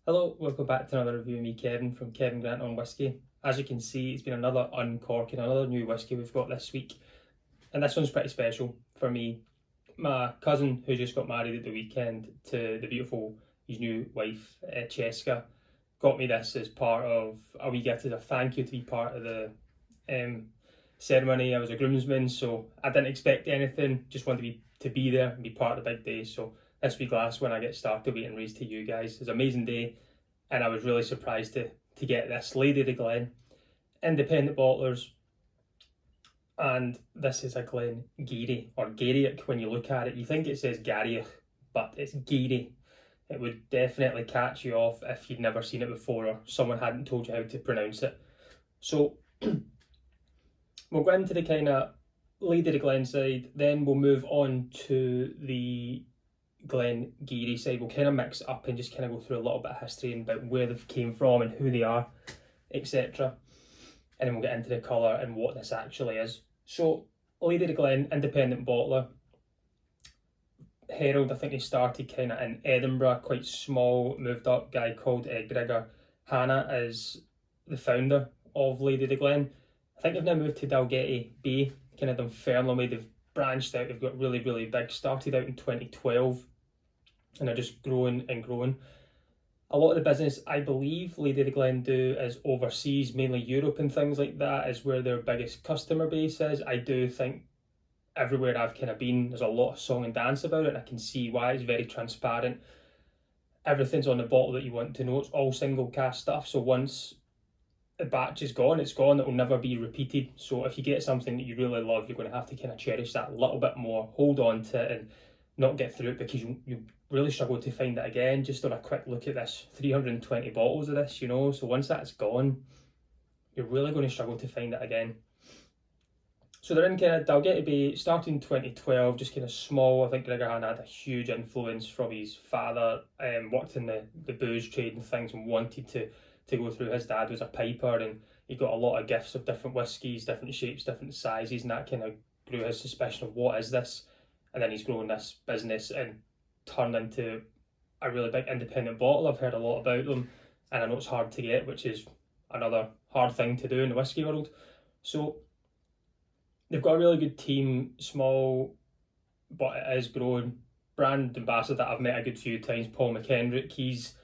Hello, welcome back to another review of me, Kevin, from Kevin Grant on Whisky. As you can see, it's been another uncorking, another new whisky we've got this week. And this one's pretty special for me. My cousin, who just got married at the weekend to the beautiful, his new wife, Cheska, got me this as part of a wee gift as a thank you to be part of the ceremony. I was a groomsman, so I didn't expect anything, just wanted to be there and be part of the big day. So this wee glass, when I get started waiting raised to you guys, is an amazing day, and I was really surprised to get this Lady of the Glen, independent bottlers, and this is a Glen Garioch, or Garioch. When you look at it, you think it says Garioch, but it's Garioch. It would definitely catch you off if you'd never seen it before or someone hadn't told you how to pronounce it. So we'll go into the kind of Lady of the Glen side, then we'll move on to the Glen Garioch side. We'll kind of mix it up and just kind of go through a little bit of history and about where they've came from and who they are, etc. And then we'll get into the colour and what this actually is. So, Lady of the Glen, independent bottler. Herald, I think they started kind of in Edinburgh, quite small, moved up. Guy called Gregor Hanna is the founder of Lady of the Glen. I think they've now moved to Dalgety Bay, kind of Dunfermline way. They've branched out, they've got really, really big. Started out in 2012 and are just growing and growing. A lot of the business, I believe, Lady of the Glen do is overseas, mainly Europe and things like that, is where their biggest customer base is. I do think everywhere I've kind of been, there's a lot of song and dance about it, and I can see why. It's very transparent. Everything's on the bottle that you want to know. It's all single cast stuff, so once the batch is gone, it's gone. It will never be repeated. So if you get something that you really love, you're going to have to kind of cherish that a little bit more, hold on to it, and not get through it, because you really struggle to find it again. Just on a quick look at this, 320 bottles of this, so once that's gone, you're really going to struggle to find it again. So they're in kind of Dalgety Bay, starting in 2012, just kind of small. I think Gregor Hanna had a huge influence from his father, worked in the booze trade and things, and wanted to go through. His dad was a piper, and he got a lot of gifts of different whiskies, different shapes, different sizes, and that kind of grew his suspicion of what is this. And then he's grown this business and turned into a really big independent bottle. I've heard a lot about them, and I know it's hard to get, which is another hard thing to do in the whiskey world. So they've got a really good team, small, but it is growing. Brand ambassador that I've met a good few times, Paul McKendrick, he's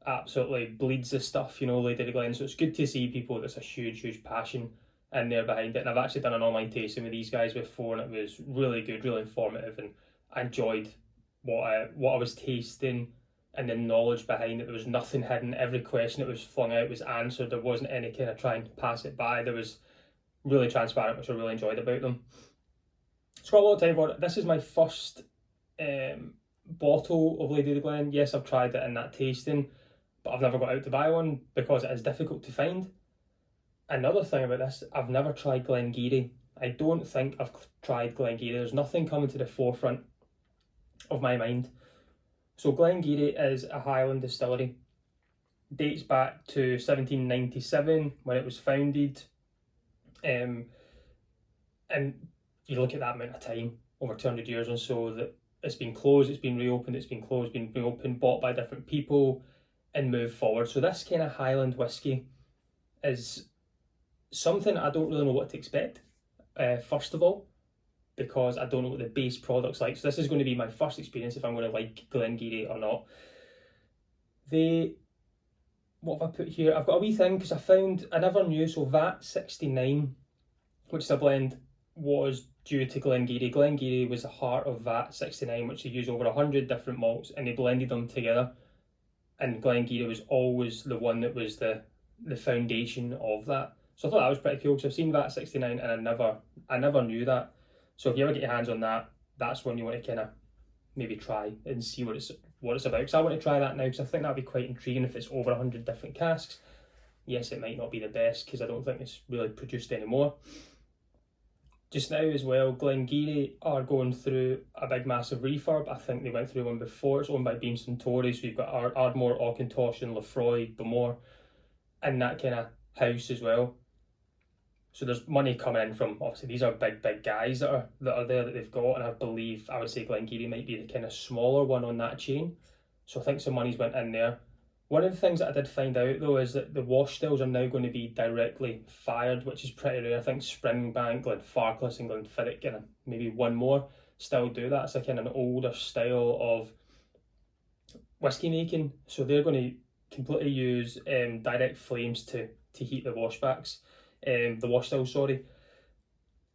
absolutely bleeds this stuff, Lady of the Glen. So it's good to see people that's a huge, huge passion in there behind it. And I've actually done an online tasting with these guys before, and it was really good, really informative, and I enjoyed what I was tasting and the knowledge behind it. There was nothing hidden. Every question that was flung out was answered. There wasn't any kind of trying to pass it by. There was really transparent, which I really enjoyed about them. It's got a lot of time for it. This is my first bottle of Lady of the Glen. Yes, I've tried it in that tasting, but I've never got out to buy one because it is difficult to find. Another thing about this, I've never tried Glen Garioch. I don't think I've tried Glen Garioch. There's nothing coming to the forefront of my mind. So Glen Garioch is a Highland distillery. Dates back to 1797 when it was founded. And you look at that amount of time, over 200 years or so, that it's been closed, it's been reopened, it's been closed, been reopened, bought by different people, and moved forward. So this kind of Highland whiskey is something I don't really know what to expect, first of all, because I don't know what the base product's like. So this is going to be my first experience if I'm going to like Glen Garioch or not. What have I put here? I've got a wee thing, because I never knew, so VAT 69, which is a blend, was due to Glen Garioch. Glen Garioch was the heart of VAT 69, which they used over 100 different malts, and they blended them together. And Glen Garioch was always the one that was the foundation of that. So I thought that was pretty cool, because I've seen VAT 69 and I never knew that. So if you ever get your hands on that, that's when you want to kind of maybe try and see what it's about. Because I want to try that now, because I think that'd be quite intriguing if it's over 100 different casks. Yes, it might not be the best, because I don't think it's really produced anymore. Just now as well, Glen Garioch are going through a big massive refurb. I think they went through one before. It's owned by Beamston Tory, so you've got Ardmore, Auchentoshan, Lefroy, Bemore in that kind of house as well. So there's money coming in from, obviously these are big guys that are there that they've got, and I would say Glen Garioch might be the kind of smaller one on that chain. So I think some money's went in there. One of the things that I did find out though is that the wash stills are now going to be directly fired, which is pretty rare. I think Springbank, Glenfarclas and Glenfiddich, and maybe one more still do that. It's like an older style of whiskey making, so they're going to completely use direct flames to heat the washbacks, the wash stills, sorry.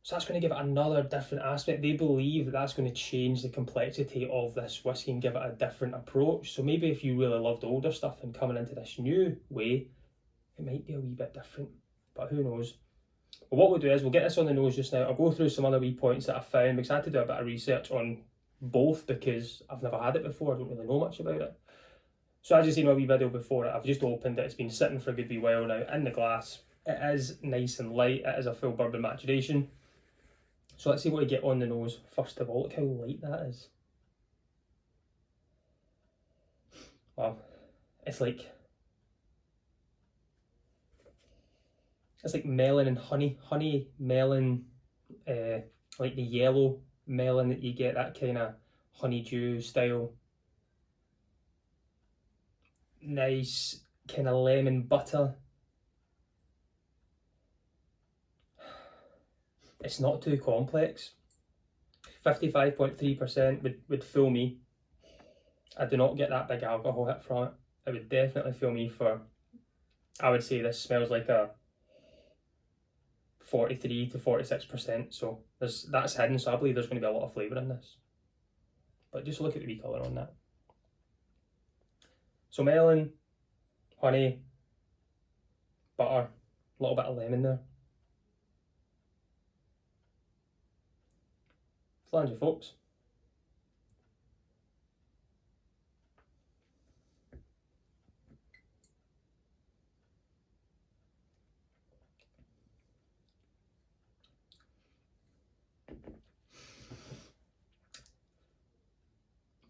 So that's going to give it another different aspect. They believe that that's going to change the complexity of this whiskey and give it a different approach. So maybe if you really loved older stuff and coming into this new way, it might be a wee bit different, but who knows. But what we'll do is we'll get this on the nose just now. I'll go through some other wee points that I found because I had to do a bit of research on both because I've never had it before. I don't really know much about it. So as you seen in my wee video before it, I've just opened it. It's been sitting for a good wee while now in the glass. It is nice and light. It is a full bourbon maturation. So let's see what we get on the nose first of all. Look how light that is. Wow. It's like melon and honey. Honey, melon, like the yellow melon that you get, that kind of honeydew style. Nice kind of lemon butter. It's not too complex. 55.3% would fool me. I do not get that big alcohol hit from it. It would definitely fool me for, I would say this smells like a 43 to 46%. So that's hidden, so I believe there's going to be a lot of flavour in this. But just look at the wee colour on that. So melon, honey, butter, a little bit of lemon there. Flange, folks.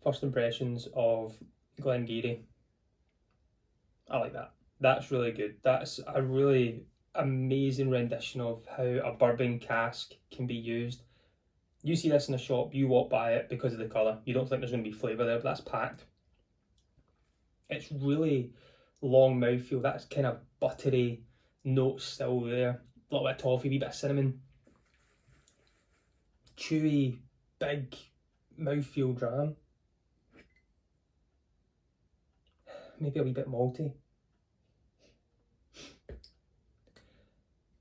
First impressions of Glen Garioch. I like that. That's really good. That's a really amazing rendition of how a bourbon cask can be used. You see this in a shop, you walk by it because of the colour. You don't think there's going to be flavour there, but that's packed. It's really long mouthfeel. That's kind of buttery note still there. A little bit of toffee, a wee bit of cinnamon. Chewy, big mouthfeel dram. Maybe a wee bit malty.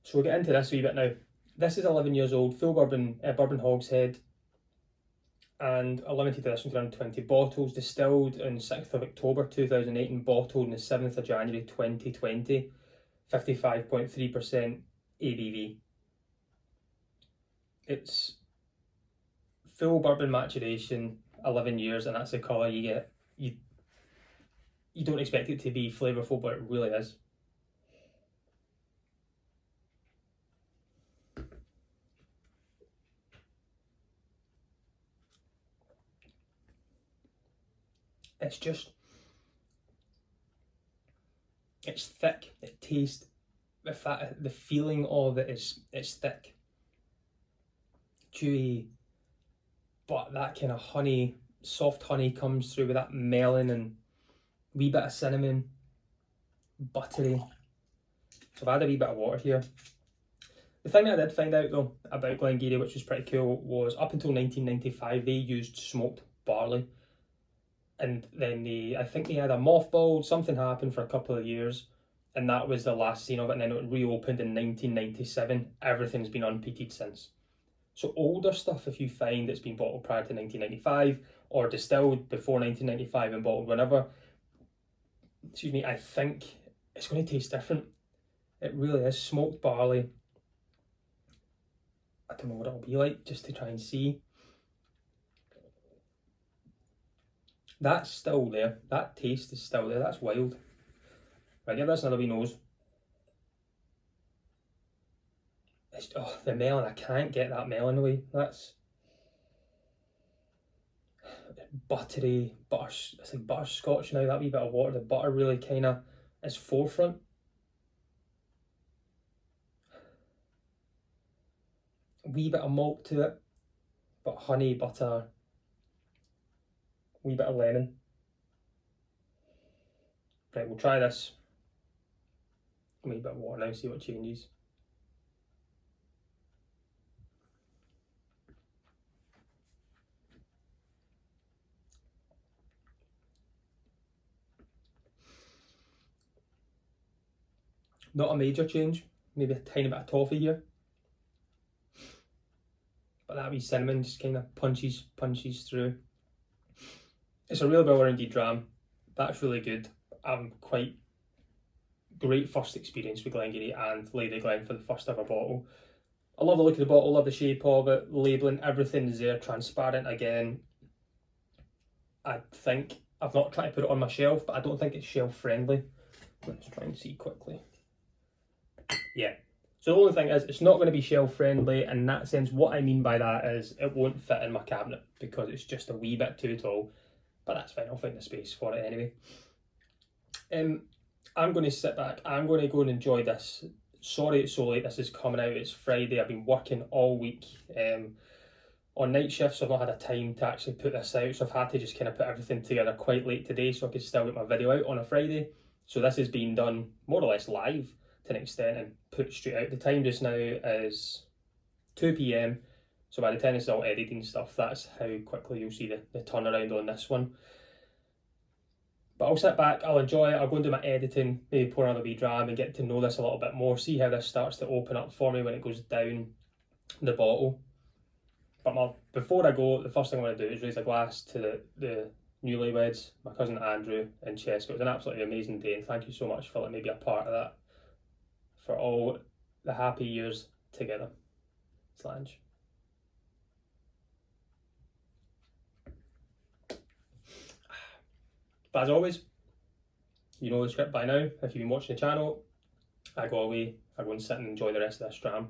So we'll get into this a wee bit now. This is 11 years old, full bourbon hogshead, and a limited edition to around 20 bottles, distilled on 6th of October 2008 and bottled on the 7th of January 2020, 55.3% ABV. It's full bourbon maturation, 11 years, and that's the colour you get. You don't expect it to be flavourful, but it really is. It's thick, it tastes, the feeling of it it's thick, chewy, but that kind of honey, soft honey comes through with that melon and wee bit of cinnamon, buttery. So I've had a wee bit of water here. The thing that I did find out though about Glen Garioch, which was pretty cool, was up until 1995 they used smoked barley. And then I think they had a mothball, something happened for a couple of years, and that was the last seen of it, and then it reopened in 1997. Everything's been unpeated since. So older stuff, if you find it's been bottled prior to 1995, or distilled before 1995 and bottled whenever, excuse me, I think it's going to taste different. It really is. Smoked barley. I don't know what it'll be like, just to try and see. That's still there. That taste is still there. That's wild. Right, give this another wee nose. It's, oh, the melon. I can't get that melon away. That's buttery, it's like butterscotch now, that wee bit of water. The butter really kind of is forefront. A wee bit of malt to it, but honey, butter, wee bit of lemon. Right, we'll try this. A wee bit of water now, see what changes. Not a major change, maybe a tiny bit of toffee here. But that wee cinnamon just kind of punches through. It's a really well-rounded dram. That's really good. Quite great first experience with Glen Garioch and Lady Glen for the first ever bottle. I love the look of the bottle, love the shape of it, labelling, everything is there, transparent again. I think, I've not tried to put it on my shelf, but I don't think it's shelf friendly. Let's try and see quickly. Yeah. So the only thing is, it's not going to be shelf friendly in that sense. What I mean by that is it won't fit in my cabinet because it's just a wee bit too tall. But that's fine, I'll find the space for it anyway. I'm going to sit back, I'm going to go and enjoy this. Sorry it's so late, this is coming out, it's Friday, I've been working all week on night shifts, so I've not had a time to actually put this out, so I've had to just kind of put everything together quite late today so I could still get my video out on a Friday. So this has been done more or less live to an extent and put straight out. The time just now is 2 PM, so by the time it's all editing stuff, that's how quickly you'll see the turnaround on this one. But I'll sit back, I'll enjoy it, I'll go and do my editing, maybe pour another wee dram and get to know this a little bit more, see how this starts to open up for me when it goes down the bottle. But before I go, the first thing I want to do is raise a glass to the newlyweds, my cousin Andrew and Cheska. It was an absolutely amazing day and thank you so much for letting me be a part of that, for all the happy years together. Slange. But as always, you know the script by now. If you've been watching the channel, I go away, I go and sit and enjoy the rest of this dram.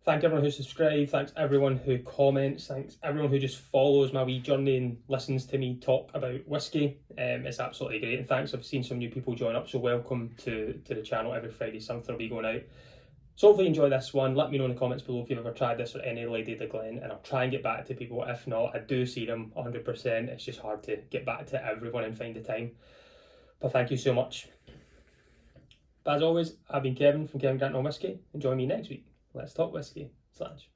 Thank everyone who subscribed, thanks everyone who comments, thanks everyone who just follows my wee journey and listens to me talk about whiskey. It's absolutely great, and thanks, I've seen some new people join up, so welcome to the channel. Every Friday something will be going out. So hopefully you enjoy this one. Let me know in the comments below if you've ever tried this or any Lady Glen, and I'll try and get back to people. If not, I do see them 100%. It's just hard to get back to everyone and find the time. But thank you so much. But as always, I've been Kevin from Kevin Grant on Whisky, and join me next week. Let's talk whiskey. Slange.